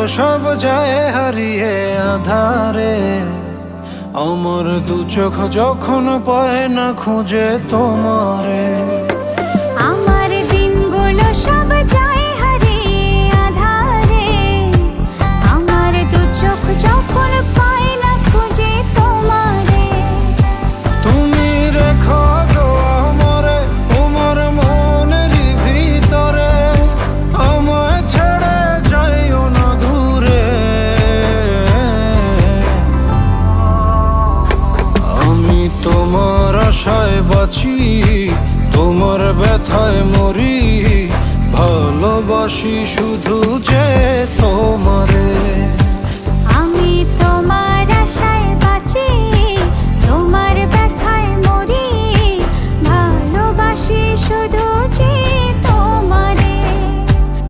সব যায় হারিয়ে আধারে। আমার দু চোখ যখন পায় না খুঁজে তোমারে। আমার দিনগুলো সব যায় হারিয়ে আঁধারে। আমার দু চোখ যখন পায় না খুঁজে তোমারে। তুমি রেখো গো আমারে তোমার মনেরই ভিতরে, আমায় ছেড়ে যাইও না দূরে। আমি তোমার আশায় বাঁচি, তোমার ব্যথায় মরি, ভালোবাসি শুধু যে